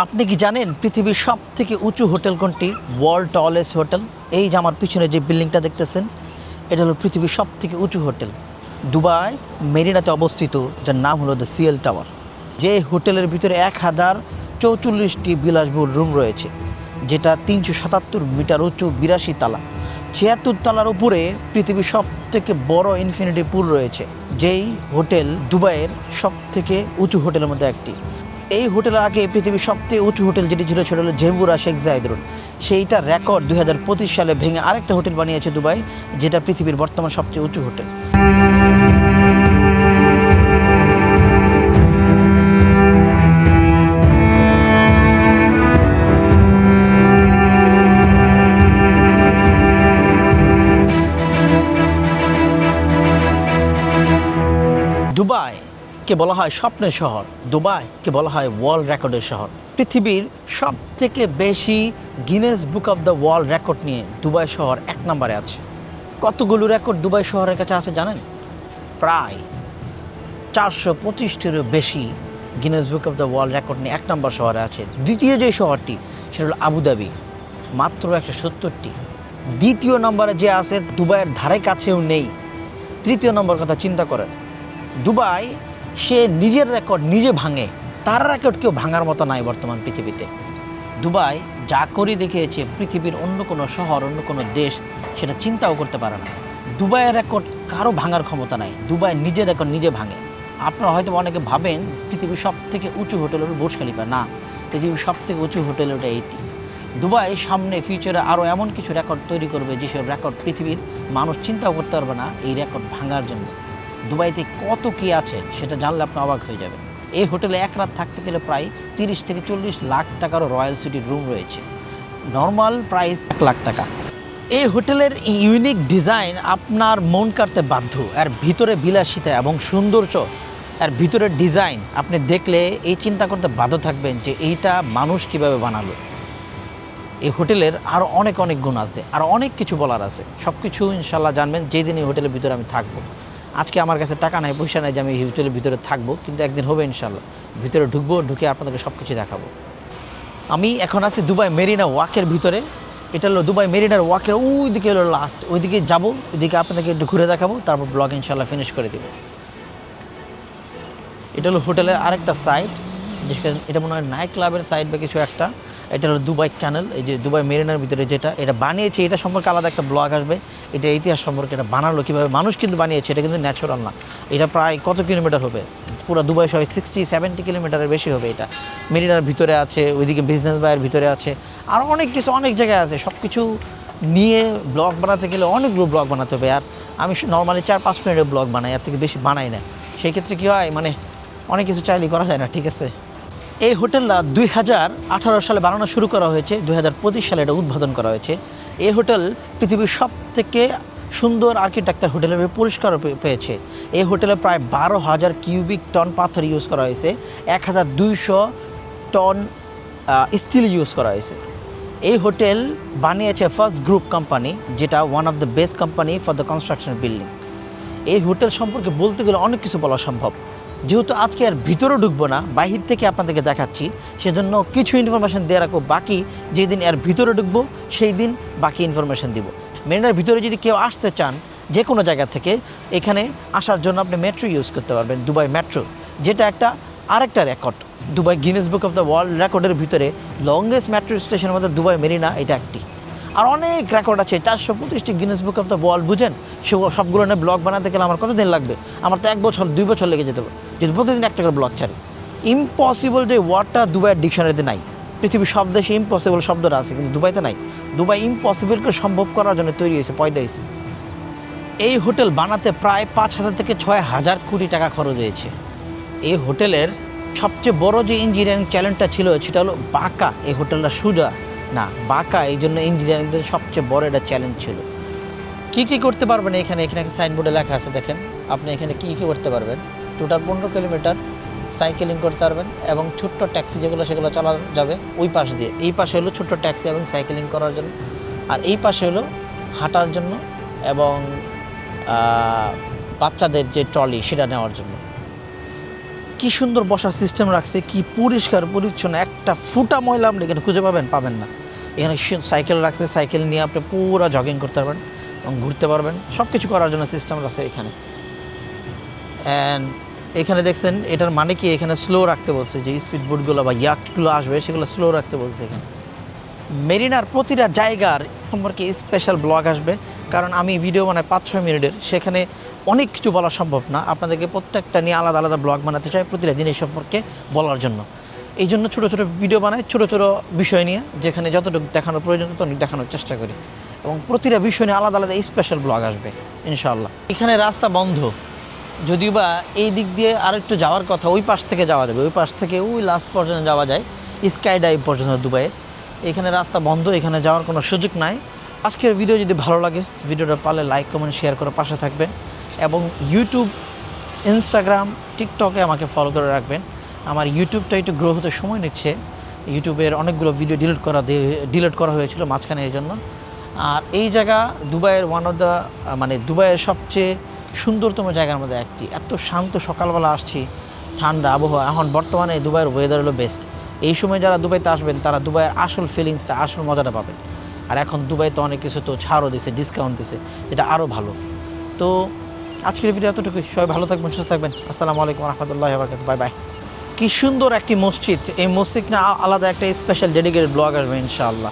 আপনি কি জানেন পৃথিবীর সবথেকে উঁচু হোটেল কোনটি? World tallest hotel. এই যে আমার পিছনে যে বিল্ডিংটা দেখতেছেন, এটা হলো পৃথিবীর সবথেকে উঁচু হোটেল। দুবাই মেরিনাতে অবস্থিত। এটার নাম হলো দ্য সিএল টাওয়ার। যে হোটেলের ভিতরে 1044টি বিলাসবহুল রুম রয়েছে, যেটা 377 মিটার উঁচু, 82 তালা। 76 তালার উপরে পৃথিবীর সবথেকে বড় ইনফিনিটি পুল রয়েছে, যেই হোটেল দুবাইয়ের সবথেকে উঁচু হোটেলের মধ্যে একটি। এই হোটেল আগে পৃথিবীর সবথেকে উঁচু হোটেল যেটি ছিল সেটা হলো জেম্বুরা শেখ জায়েদ রোড। সেইটা রেকর্ড 2025 সালে ভেঙে আরেকটা হোটেল বানিয়েছে দুবাই, যেটা পৃথিবীর বর্তমান সবচেয়ে উঁচু হোটেল। দুবাইকে বলা হয় স্বপ্নের শহর, দুবাইকে বলা হয় ওয়ার্ল্ড রেকর্ডের শহর। পৃথিবীর সবথেকে বেশি Guinness book of the world record নিয়ে দুবাই শহর 1 নম্বরে আছে। কতগুলো রেকর্ড দুবাই শহরের কাছে আছে জানেন? প্রায় 425টিরও বেশি Guinness book of the world record নিয়ে 1 নম্বর শহরে আছে। দ্বিতীয় যে শহরটি সেটা হলো আবুধাবি, মাত্র 170টি। দ্বিতীয় নম্বরে যে আছে দুবাইয়ের ধারে কাছেও নেই। তৃতীয় নম্বর কথা চিন্তা করেন, দুবাই সে নিজের রেকর্ড নিজে ভাঙে, তার রেকর্ড কেউ ভাঙার মতো নাই বর্তমান পৃথিবীতে। দুবাই যা করে দেখিয়েছে পৃথিবীর অন্য কোনো শহর, অন্য কোনো দেশ সেটা চিন্তাও করতে পারে না। দুবাইয়ের রেকর্ড কারো ভাঙার ক্ষমতা নাই, দুবাই নিজের রেকর্ড নিজে ভাঙে। আপনারা হয়তো অনেকে ভাবেন পৃথিবীর সবথেকে উঁচু হোটেল হলো বুর্জ খলিফা। না, পৃথিবীর সবথেকে উঁচু হোটেল ওটা এইটি। দুবাই সামনে ফিউচারে আরও এমন কিছু রেকর্ড তৈরি করবে যেসব রেকর্ড পৃথিবীর মানুষ চিন্তাও করতে পারবে না এই রেকর্ড ভাঙার জন্য। দুবাইতে কত কী আছে সেটা জানলে আপনি অবাক হয়ে যাবেন। এই হোটেলে এক রাত থাকতে গেলে প্রায় 30 থেকে 40 লাখ টাকারও রয়্যাল সিটির রুম রয়েছে। নর্মাল প্রাইস 1 লাখ টাকা। এই হোটেলের ইউনিক ডিজাইন আপনার মন কাড়তে বাধ্য। এর ভিতরে বিলাসিতা এবং সৌন্দর্য, এর ভিতরের ডিজাইন আপনি দেখলে এই চিন্তা করতে বাধ্য থাকবেন যে এইটা মানুষ কিভাবে বানালো। এই হোটেলের আরও অনেক গুণ আছে, আর অনেক কিছু বলার আছে। সব কিছু ইনশাল্লাহ জানবেন যেদিন এই হোটেলের ভিতরে আমি থাকবো। আজকে আমার কাছে টাকা নাই, পয়সা নাই যে আমি এই হোটেলের ভিতরে থাকবো, কিন্তু একদিন হবে ইনশাল্লাহ। ভিতরে ঢুকবো, ঢুকে আপনাদেরকে সব কিছু দেখাবো। আমি এখন আছি দুবাই মেরিনা ওয়াকের ভিতরে। এটা হলো দুবাই মেরিনার ওয়াকের ওই দিকে হলো লাস্ট, ওইদিকে যাবো, ওইদিকে আপনাদেরকে একটু ঘুরে দেখাবো, তারপর ব্লগ ইনশাল্লাহ ফিনিশ করে দেবো। এটা হলো হোটেলের আরেকটা সাইড, যেখানে এটা মনে হয় নাইট ক্লাবের সাইড বা কিছু একটা। এটা হলো দুবাই ক্যানেল, এই যে দুবাই মেরিনার ভিতরে যেটা এটা বানিয়েছে, এটা সম্পর্কে আলাদা একটা ব্লগ আসবে। এটা ইতিহাস সম্পর্কে, এটা বানালো কীভাবে, মানুষ কিন্তু বানিয়েছে, এটা কিন্তু ন্যাচারাল না। এটা প্রায় কত কিলোমিটার হবে, পুরো দুবাই শহরে 60-70 কিলোমিটারের বেশি হবে। এটা মেরিনার ভিতরে আছে, ওইদিকে বিজনেস বাইয়ের ভিতরে আছে, আর অনেক কিছু অনেক জায়গায় আছে। সব কিছু নিয়ে ব্লগ বানাতে গেলে অনেকগুলো ব্লগ বানাতে হবে, আর আমি নর্মালি 4-5 মিনিটের ব্লগ বানাই, এর থেকে বেশি বানাই না। সেই ক্ষেত্রে কী হয়, মানে অনেক কিছু চাইলেই করা যায় না, ঠিক আছে। এই হোটেলটা 2018 সালে বানানো শুরু করা হয়েছে, 2025 সালে এটা উদ্বোধন করা হয়েছে। এই হোটেল পৃথিবীর সবথেকে সুন্দর আর্কিটেকচার হোটেলের পুরস্কার পেয়েছে। এই হোটেলে প্রায় 12,000 কিউবিক টন পাথর ইউজ করা হয়েছে, 1,200 টন স্টিল ইউজ করা হয়েছে। এই হোটেল বানিয়েছে ফার্স্ট গ্রুপ কোম্পানি, যেটা one of the best company for the construction building. এই হোটেল সম্পর্কে বলতে গেলে অনেক কিছু বলা সম্ভব, যেহেতু আজকে আর ভিতরেও ঢুকবো না, বাহির থেকে আপনাদেরকে দেখাচ্ছি, সেজন্য কিছু ইনফরমেশান দিয়ে রাখবো। বাকি যেদিন এর ভিতরে ঢুকবো সেই দিন বাকি ইনফরমেশান দিব। মেরিনার ভিতরে যদি কেউ আসতে চান যে কোনো জায়গা থেকে, এখানে আসার জন্য আপনি মেট্রো ইউজ করতে পারবেন, দুবাই মেট্রো, যেটা আরেকটা record. Dubai Guinness book of the world রেকর্ডের ভিতরে লংগেস্ট মেট্রো স্টেশনের মধ্যে দুবাই মেরিনা এটা একটি। আর অনেক রেকর্ড আছে, 425টি Guinness book of the world. বুঝেন, সবগুলো নিয়ে ব্লগ বানাতে গেলে আমার কতদিন লাগবে? আমার তো 1 বছর 2 বছর লেগে যেতে হবে যদি প্রতিদিন একটা করে ব্লগ ছাড়ি। ইম্পসিবল যে ওয়ার্ডটা দুবাইয়ের ডিকশনারিতে নাই। পৃথিবীর সব দেশে ইম্পসিবল শব্দটা আছে, কিন্তু দুবাইতে নাই। দুবাই ইম্পসিবলকে সম্ভব করার জন্য তৈরি হয়েছে, পয়দা হয়েছে। এই হোটেল বানাতে প্রায় 5,000 থেকে 6,000 কোটি টাকা খরচ হয়েছে। এই হোটেলের সবচেয়ে বড় যে ইঞ্জিনিয়ারিং চ্যালেঞ্জটা ছিল সেটা হলো বাঁকা। এই হোটেলটা সোজা না, বাঁকা, এই জন্য ইঞ্জিনিয়ারিংদের সবচেয়ে বড় এটা চ্যালেঞ্জ ছিল। কী করতে পারবেন এখানে সাইনবোর্ডে লেখা আছে, দেখেন আপনি এখানে কী করতে পারবেন। টোটাল 15 কিলোমিটার সাইকেলিং করতে পারবেন, এবং ছোট্ট ট্যাক্সি সেগুলো চলা যাবে ওই পাশ দিয়ে। এই পাশে হলো ছোট্ট ট্যাক্সি এবং সাইকেলিং করার জন্য, আর এই পাশে হলো হাঁটার জন্য এবং বাচ্চাদের যে ট্রলি সেটা নেওয়ার জন্য। কি সুন্দর বসার সিস্টেম রাখছে, কি পরিষ্কার পরিচ্ছন্ন, একটা ফুটা ময়লা আপনি এখানে খুঁজে পাবেন না। এখানে সাইকেল রাখছে, সাইকেল নিয়ে আপনি পুরো জগিং করতে পারবেন এবং ঘুরতে পারবেন, সব কিছু করার জন্য সিস্টেম আছে এখানে। অ্যান্ড এখানে দেখছেন এটার মানে কি, এখানে স্লো রাখতে বলছে, যে স্পিড বোটগুলো বা ইয়াকগুলো আসবে সেগুলো স্লো রাখতে বলছে এখানে। মেরিনার প্রতিটা জায়গার সম্পর্কে স্পেশাল ব্লগ আসবে, কারণ আমি ভিডিও বানাই 5-6 মিনিটের, সেখানে অনেক কিছু বলা সম্ভব না। আপনাদেরকে প্রত্যেকটা নিয়ে আলাদা আলাদা ব্লগ বানাতে চাই প্রতিটা জিনিস সম্পর্কে বলার জন্য। এই জন্য ছোটো ছোটো ভিডিও বানাই, ছোটো ছোটো বিষয় নিয়ে, যেখানে যতটুকু দেখানোর প্রয়োজন ততটুকু দেখানোর চেষ্টা করি, এবং প্রতিটা বিষয় নিয়ে আলাদা আলাদা স্পেশাল ব্লগ আসবে ইনশাআল্লাহ। এখানে রাস্তা বন্ধ, যদিও বা এই দিক দিয়ে আরেকটু যাওয়ার কথা, ওই পাশ থেকে যাওয়া যাবে, ওই পাশ থেকে ওই লাস্ট পর্যন্ত যাওয়া যায়, স্কাই ডাইভ পর্যন্ত দুবাইয়ের। এখানে রাস্তা বন্ধ, এখানে যাওয়ার কোনো সুযোগ নাই। আজকের ভিডিও যদি ভালো লাগে, ভিডিওটা পারলে লাইক কমেন্ট শেয়ার করে পাশে থাকবেন, এবং ইউটিউব, ইনস্টাগ্রাম, টিকটকে আমাকে ফলো করে রাখবেন। আমার ইউটিউবটা একটু গ্রো হতে সময় নিচ্ছে, ইউটিউবের অনেকগুলো ভিডিও ডিলিট করা হয়েছিল মাঝখানে, এই জন্য। আর এই জায়গা দুবাইয়ের ওয়ান অফ দ্য, মানে দুবাইয়ের সবচেয়ে সুন্দরতম জায়গার মধ্যে একটি। এত শান্ত, সকালবেলা আসছি, ঠান্ডা আবহাওয়া। এখন বর্তমানে দুবাইয়ের ওয়েদার হলো বেস্ট। এই সময় যারা দুবাইতে আসবেন তারা দুবাইয়ের আসল ফিলিংসটা, আসল মজাটা পাবেন। আর এখন দুবাইতে অনেক কিছু তো ছাড়ও দিছে, ডিসকাউন্ট দিছে, যেটা আরও ভালো। তো আজকের ভিডিও এতটুকুই। সবাই ভালো থাকবেন, সুস্থ থাকবেন। আসসালামু আলাইকুম রহমতুল্লাহি ওয়া বারাকাতুহু। Bye bye. কি সুন্দর একটি মসজিদ, এই মসজিদ না আলাদা একটা স্পেশাল ডেডিকেটেড ব্লগ আসবে ইনশাআল্লাহ।